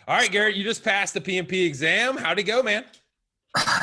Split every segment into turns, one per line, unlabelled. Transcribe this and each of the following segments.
All right, Garrett, you just passed the PMP exam. How'd it go, man?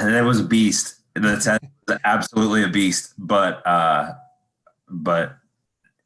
It was a beast. The test was absolutely a beast, but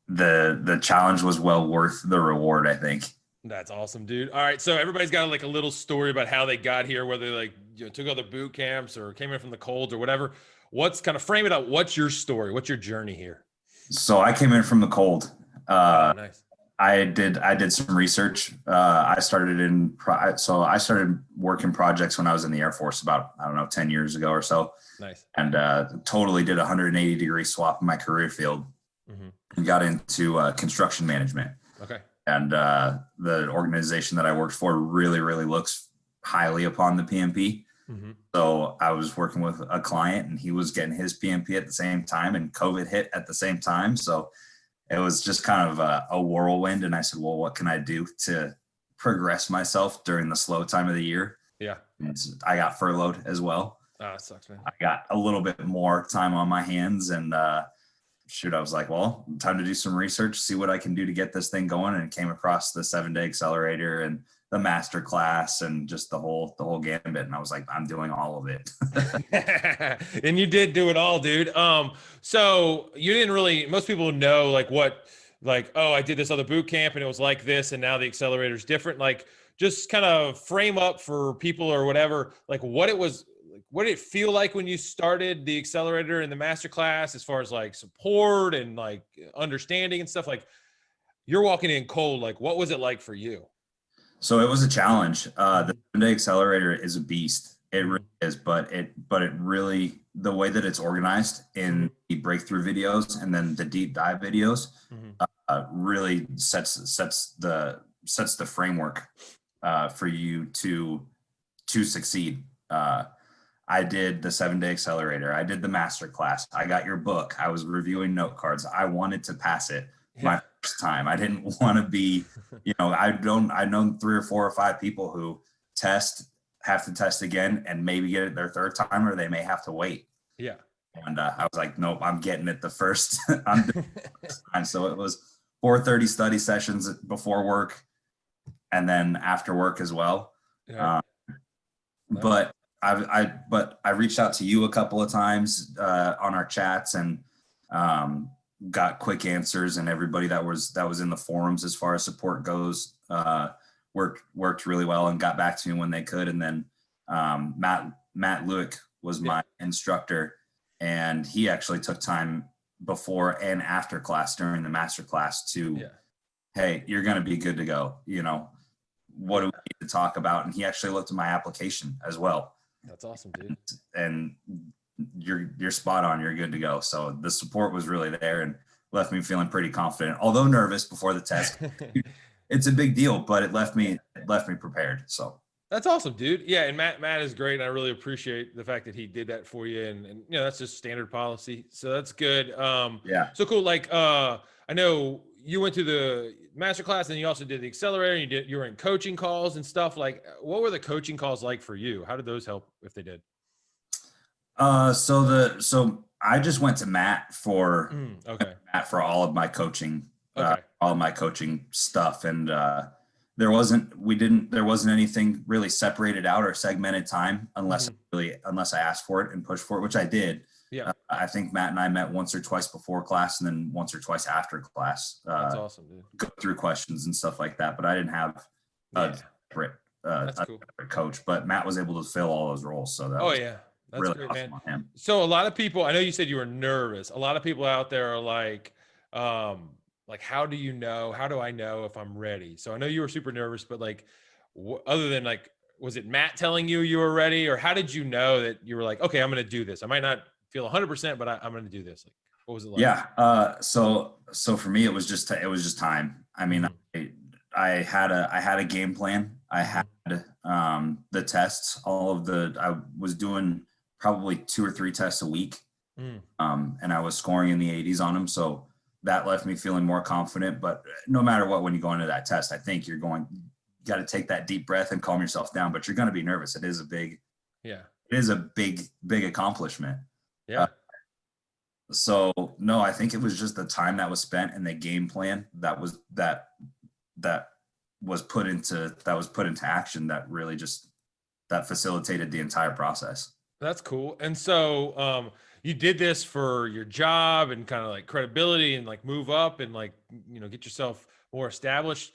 the challenge was well worth the reward, I think.
That's awesome, dude. All right, so everybody's got like a little story about how they got here, whether they took other boot camps or came in from the colds or whatever. What's kind of frame it up? What's your story? What's your journey here?
So I came in from the cold.
Oh, nice.
I did some research. I started working projects when I was in the Air Force about, I don't know, 10 years ago or so,
Nice.
and totally did a 180-degree swap in my career field
Hmm.
and got into construction management.
Okay.
And the organization that I worked for really, really looks highly upon the PMP.
Hmm.
So I was working with a client and he was getting his PMP at the same time, and COVID hit at the same time. So it was just kind of a whirlwind. And I said, well, what can I do to progress myself during the slow time of the year?
Yeah.
And I got furloughed as well.
Ah, it sucks, man.
I got a little bit more time on my hands, and I was like, well, time to do some research, see what I can do to get this thing going, and came across the 7-day accelerator and the master class and just the whole gambit. And I was like, I'm doing all of it.
And you did do it all, dude. So you didn't really, most people know oh, I did this other boot camp and it was like this, and now the accelerator is different. Like, just kind of frame up for people or whatever, like what it was, like, what did it feel like when you started the accelerator and the master class, as far as like support and like understanding and stuff? Like, you're walking in cold. Like, what was it like for you?
So it was a challenge. The 7-day accelerator is a beast. It really is, but it really, the way that it's organized in the breakthrough videos and then the deep dive videos
Mm-hmm.
really sets the framework for you to succeed. I did the 7-day accelerator. I did the master class. I got your book. I was reviewing note cards. I wanted to pass it my first time. I didn't want to be, I know 3 or 4 or 5 people who have to test again and maybe get it their third time, or they may have to wait.
Yeah.
And I was like, nope, I'm getting it the first. I'm doing it the first time. So it was 4:30 study sessions before work, and then after work as well.
Yeah.
But I reached out to you a couple of times on our chats, and got quick answers, and everybody that was in the forums as far as support goes worked really well and got back to me when they could. And then Matt Lewick was my instructor, and he actually took time before and after class during the master class to, hey, you're going to be good to go. What do we need to talk about? And he actually looked at my application as well.
That's awesome, dude.
And you're spot on. You're good to go. So the support was really there and left me feeling pretty confident, although nervous before the test. It's a big deal, but it left me prepared. So
that's awesome, dude. Yeah. And Matt is great. And I really appreciate the fact that he did that for you. And that's just standard policy. So that's good.
yeah.
So cool. Like, I know you went to the master class and you also did the accelerator, and you were in coaching calls and stuff. Like, what were the coaching calls like for you? How did those help, if they did?
So I just went to Matt for all of my coaching,
Okay.
all of my coaching stuff. And, there wasn't anything really separated out or segmented time unless I asked for it and pushed for it, which I did.
Yeah.
I think Matt and I met once or twice before class, and then once or twice after class.
That's awesome, dude.
Go through questions and stuff like that, but I didn't have a separate,
That's cool.
separate coach. But Matt was able to fill all those roles, so that was
That's
really
great,
awesome
man.
on him.
So a lot of people, I know you said you were nervous. A lot of people out there are like, how do you know? How do I know if I'm ready? So I know you were super nervous, but like, other than like, was it Matt telling you were ready, or how did you know that you were like, okay, I'm going to do this? I might not feel 100%, but I'm going to do this. Like, what was it like?
Yeah. So for me, it was just time. I mean, I had a game plan. I had the tests. I was doing probably 2 or 3 tests a week, and I was scoring in the 80s on them. So that left me feeling more confident. But no matter what, when you go into that test, I think you got to take that deep breath and calm yourself down. But you're going to be nervous. It is a big accomplishment.
Yeah.
So no, I think it was just the time that was spent and the game plan that was put into action that really just that facilitated the entire process.
That's cool. And so you did this for your job and kind of like credibility and like move up and like, you know, get yourself more established.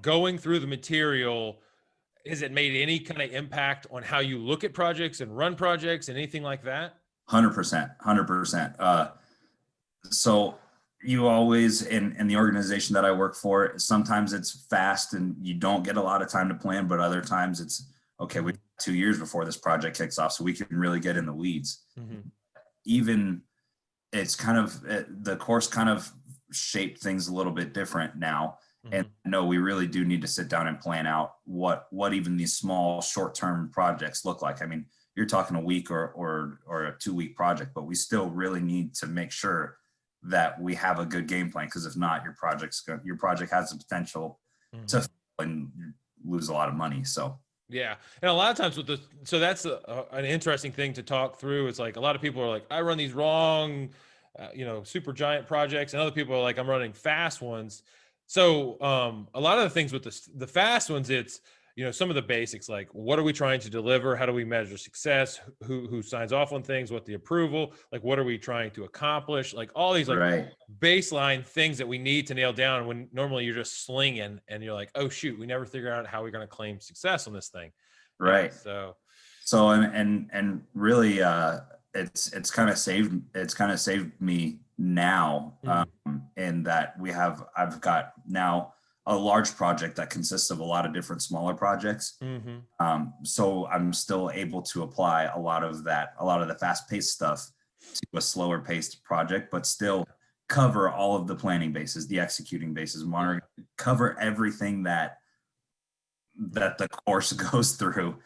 Going through the material, has it made any kind of impact on how you look at projects and run projects and anything like that?
100%. So you always, in the organization that I work for, sometimes it's fast and you don't get a lot of time to plan, but other times it's, okay, we have 2 years before this project kicks off, so we can really get in the weeds. Even it's kind of, the course kind of shaped things a little bit different now. And no, we really do need to sit down and plan out what even these small short-term projects look like. I mean, you're talking a week or a 2-week project, but we still really need to make sure that we have a good game plan, because if not, your project has the potential to fail and lose a lot of money. So
yeah, and a lot of times so that's an interesting thing to talk through. It's like a lot of people are like, I run these wrong, super giant projects, and other people are like, I'm running fast ones. So a lot of the things with the fast ones, it's, some of the basics, like what are we trying to deliver? How do we measure success? Who signs off on things? What the approval? Like, what are we trying to accomplish? Like all these like baseline things that we need to nail down when normally you're just slinging and you're like, oh shoot, we never figure out how we're going to claim success on this thing.
Right. So and really it's kind of saved me now in that I've got now a large project that consists of a lot of different smaller projects. So I'm still able to apply a lot of the fast-paced stuff to a slower paced project, but still cover all of the planning bases, the executing bases, monitoring, cover everything that the course goes through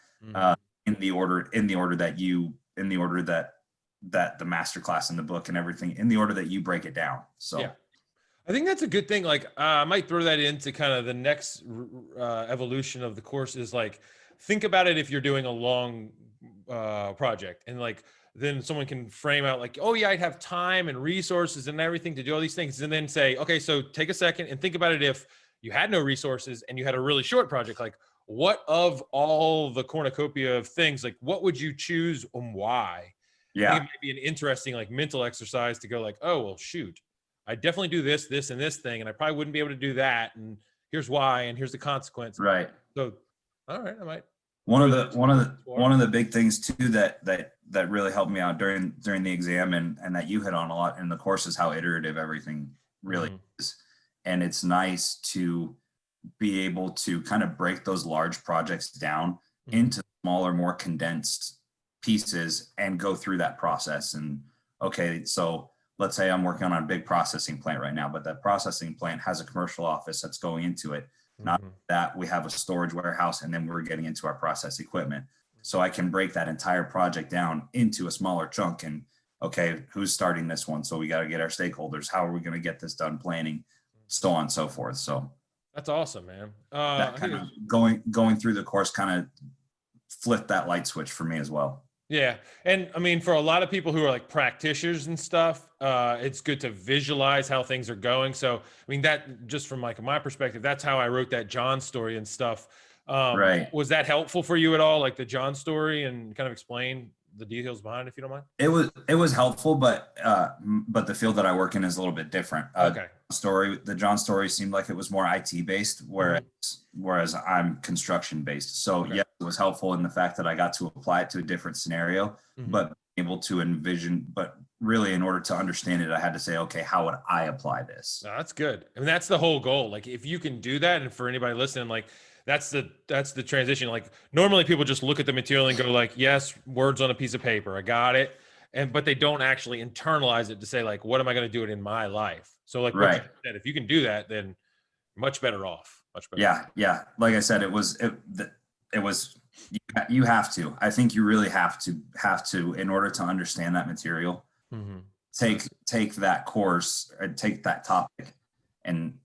in the order that the masterclass in the book and everything, in the order that you break it down. So yeah.
I think that's a good thing. Like I might throw that into kind of the next evolution of the course is like, think about it if you're doing a long project, and like then someone can frame out like, oh yeah, I'd have time and resources and everything to do all these things, and then say, okay, so take a second and think about it if you had no resources and you had a really short project. Like, what of all the cornucopia of things, like what would you choose and why?
Yeah,
I think it might be an interesting like mental exercise to go like, oh well, shoot, I definitely do this, and this thing, and I probably wouldn't be able to do that. And here's why, and here's the consequence.
Right.
So, all right, I might.
One of the big things too that really helped me out during the exam and that you hit on a lot in the course is how iterative everything really is. And it's nice to be able to kind of break those large projects down into smaller, more condensed pieces and go through that process. And okay, so let's say I'm working on a big processing plant right now, but that processing plant has a commercial office that's going into it. Not that we have a storage warehouse, and then we're getting into our process equipment. So I can break that entire project down into a smaller chunk and, okay, who's starting this one? So we got to get our stakeholders. How are we going to get this done? Planning, so on and so forth. So
that's awesome, man.
That kind of going through the course kind of flipped that light switch for me as well.
Yeah. And I mean, for a lot of people who are like practitioners and stuff, it's good to visualize how things are going. So, I mean, that just from like my perspective, that's how I wrote that John story and stuff.
Right.
Was that helpful for you at all? Like the John story, and kind of explain the details behind it, if you don't mind?
It was helpful, but the field that I work in is a little bit different.
Okay.
The John story seemed like it was more IT based, whereas I'm construction based. So yes, it was helpful in the fact that I got to apply it to a different scenario, but able to envision, but really in order to understand it, I had to say, okay, how would I apply this?
No, that's good. I mean, that's the whole goal. Like if you can do that, and for anybody listening, like that's the transition. Like normally people just look at the material and go like, yes, words on a piece of paper, I got it. But they don't actually internalize it to say like, what am I going to do it in my life? So like, what you said, if you can do that, then much better off. Much better.
Yeah. Like I said, you have to. I think you really have to in order to understand that material. Take that course or take that topic, and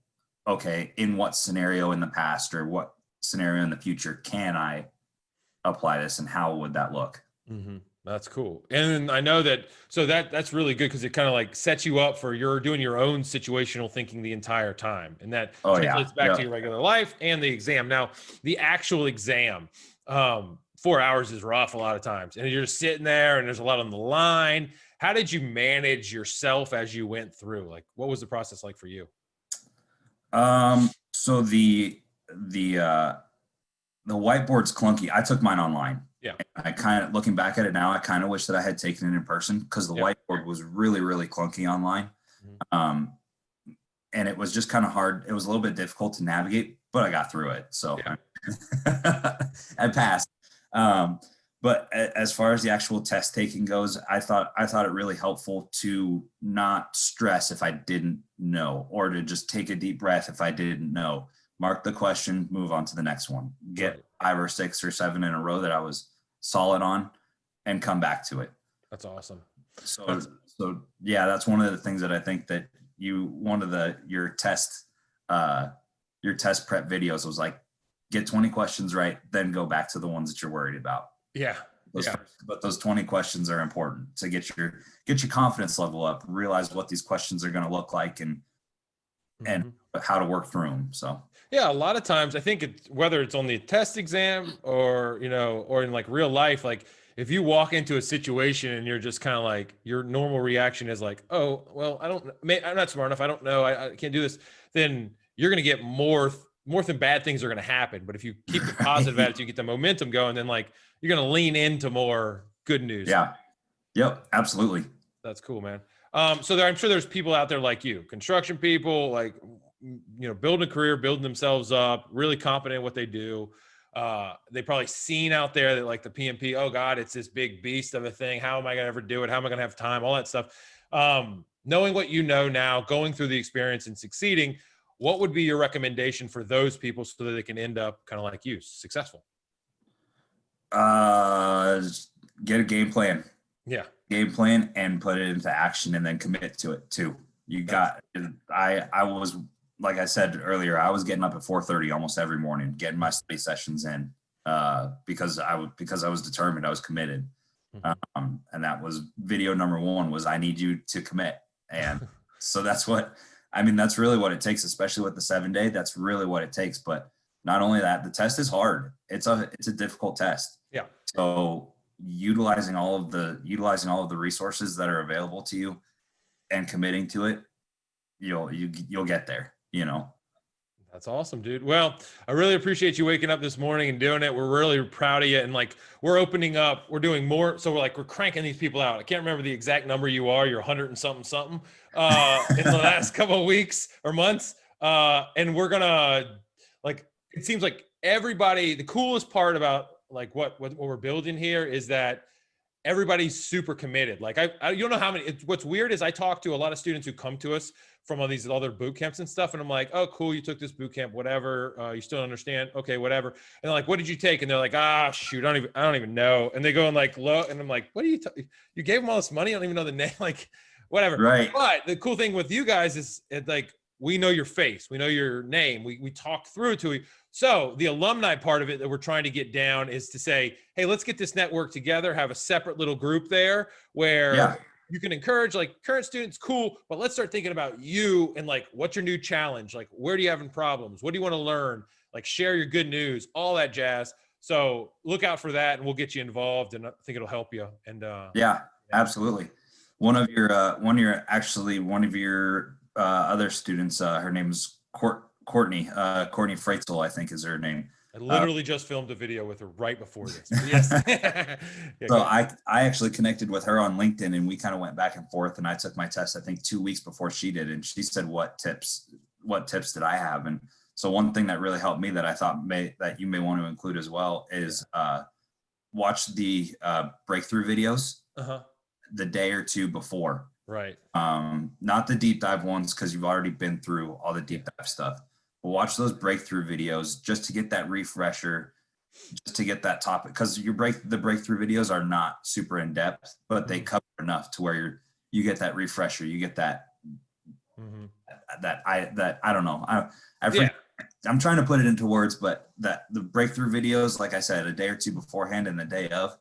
okay, in what scenario in the past or what scenario in the future can I apply this, and how would that look?
That's cool. And I know that, so that's really good because it kind of like sets you up for you're doing your own situational thinking the entire time. And that
Oh yeah.
translates back to your regular life and the exam. Now, the actual exam, 4 hours is rough a lot of times. And you're just sitting there and there's a lot on the line. How did you manage yourself as you went through? Like, what was the process like for you?
So the whiteboard's clunky. I took mine online.
Yeah.
I kind of, looking back at it now, I kind of wish that I had taken it in person because the
Yeah.
whiteboard was really, really clunky online.
Mhm.
And it was just kind of hard. It was a little bit difficult to navigate, but I got through it. So
Yeah.
I passed. But as far as the actual test taking goes, I thought it really helpful to not stress if I didn't know, or to just take a deep breath if I didn't know. Mark the question, move on to the next one. Get
Right.
5 or 6 or 7 in a row that I was solid on, and come back to it.
That's awesome.
So yeah, that's one of the things that I think that your test prep videos was like, get 20 questions right, then go back to the ones that you're worried about.
Yeah.
But those 20 questions are important to get your confidence level up, realize what these questions are going to look like, and how to work through them. So
yeah, a lot of times I think it's whether it's on the test exam or, or in like real life, like if you walk into a situation and you're just kind of like, your normal reaction is like, oh, well, I'm not smart enough. I don't know. I can't do this. Then you're going to get more than bad things are going to happen. But if you keep the positive attitude, get the momentum going, then like you're going to lean into more good news.
Yeah. Yep. Absolutely.
That's cool, man. So I'm sure there's people out there like you, construction people, like, building a career, building themselves up, really competent in what they do. They probably seen out there that like the PMP, oh God, it's this big beast of a thing. How am I going to ever do it? How am I going to have time? All that stuff. Knowing what you know now, going through the experience and succeeding, what would be your recommendation for those people so that they can end up kind of like you, successful?
Get a game plan.
Yeah.
Game plan and put it into action, and then commit to it too. I was, like I said earlier, I was getting up at 4:30 almost every morning, getting my study sessions in, because I was determined, I was committed. And that was video number 1, was I need you to commit. And so that's really what it takes, especially with the 7-day. That's really what it takes. But not only that, the test is hard. It's a difficult test.
Yeah.
So utilizing all of the resources that are available to you and committing to it, you'll get there.
That's awesome, dude. Well, I really appreciate you waking up this morning and doing it. We're really proud of you. And like, we're opening up, we're doing more. So we're cranking these people out. I can't remember the exact number you are. You're 100 and something, in the last couple of weeks or months. And we're gonna, like, it seems like everybody, the coolest part about like what we're building here is that everybody's super committed. Like I you don't know how many, what's weird is I talk to a lot of students who come to us from all these other boot camps and stuff. And I'm like, oh, cool. You took this boot camp, whatever. You still don't understand. Okay, whatever. And they're like, what did you take? And they're like, shoot, I don't even know. And they go and like, look, and I'm like, what are you, you gave them all this money? I don't even know the name, like whatever.
Right.
But the cool thing with you guys is like, we know your face, we know your name. We talk through it to you. So the alumni part of it that we're trying to get down is to say, hey, let's get this network together, have a separate little group there where you can encourage like current students, cool, but let's start thinking about you and like, what's your new challenge? Like, where do you having problems? What do you want to learn? Like, share your good news, all that jazz. So look out for that and we'll get you involved, and I think it'll help you. And
yeah, absolutely. One of your other students, her name's Courtney Freitzel, I think is her name.
I literally just filmed a video with her right before this. Yes.
So I actually connected with her on LinkedIn, and we kind of went back and forth, and I took my test, I think 2 weeks before she did. And she said, what tips did I have? And so one thing that really helped me that I thought that you may want to include as well is watch the breakthrough videos the day or two before.
Right.
Not the deep dive ones, because you've already been through all the deep dive stuff. But watch those breakthrough videos just to get that refresher, just to get that topic, because the breakthrough videos are not super in depth, but they cover enough to where you get that refresher, you get that I don't know. I'm trying to put it into words, but that the breakthrough videos, like I said, a day or two beforehand and the day of,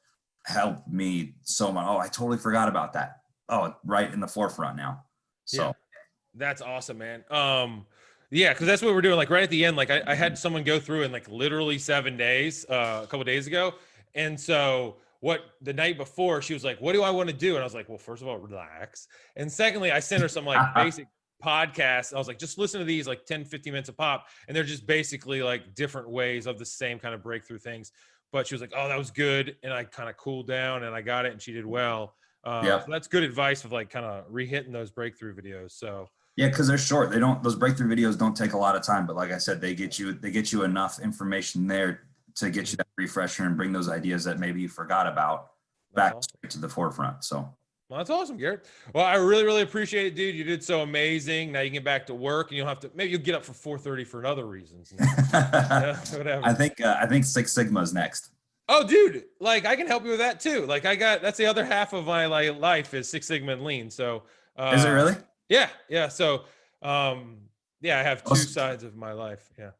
helped me so much. Oh, I totally forgot about that. Oh, right in the forefront now. So
Yeah. That's awesome, man. Yeah, because that's what we're doing. Like right at the end, like I had someone go through in like literally 7 days, a couple days ago. And so what the night before, she was like, what do I want to do? And I was like, well, first of all, relax. And secondly, I sent her some like basic podcasts. I was like, just listen to these like 10, 15 minutes a pop. And they're just basically like different ways of the same kind of breakthrough things. But she was like, oh, that was good. And I kind of cooled down and I got it and she did well. So that's good advice of like kind of re-hitting those breakthrough videos. So
yeah, because they're short. Those breakthrough videos don't take a lot of time, but like I said, they get you enough information there to get you that refresher and bring those ideas that maybe you forgot about back straight to the forefront. So
well, that's awesome, Garrett. Well, I really, really appreciate it, dude. You did so amazing. Now you can get back to work and you'll have to, maybe you'll get up for 4:30 for other reasons. Yeah, whatever.
I think Six Sigma is next.
Oh, dude, like I can help you with that too. Like that's the other half of my life is Six Sigma and Lean. So
is it really?
Yeah. Yeah. So yeah, I have two sides of my life. Yeah.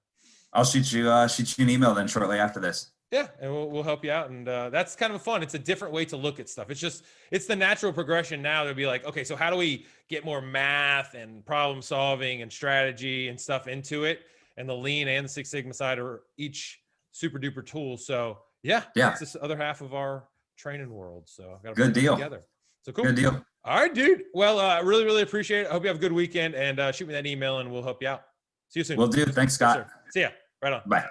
I'll shoot you an email then shortly after this.
Yeah, and we'll help you out. And that's kind of fun. It's a different way to look at stuff. It's the natural progression now to be like, okay, so how do we get more math and problem solving and strategy and stuff into it? And the Lean and the Six Sigma side are each super duper tools. So yeah, that's this other half of our training world. So I've got to put it together. So cool.
Good deal.
All right, dude. Well, I really, really appreciate it. I hope you have a good weekend and shoot me that email and we'll help you out. See you soon.
Will do. Thanks, Scott.
Yes, see ya. Right on.
Bye.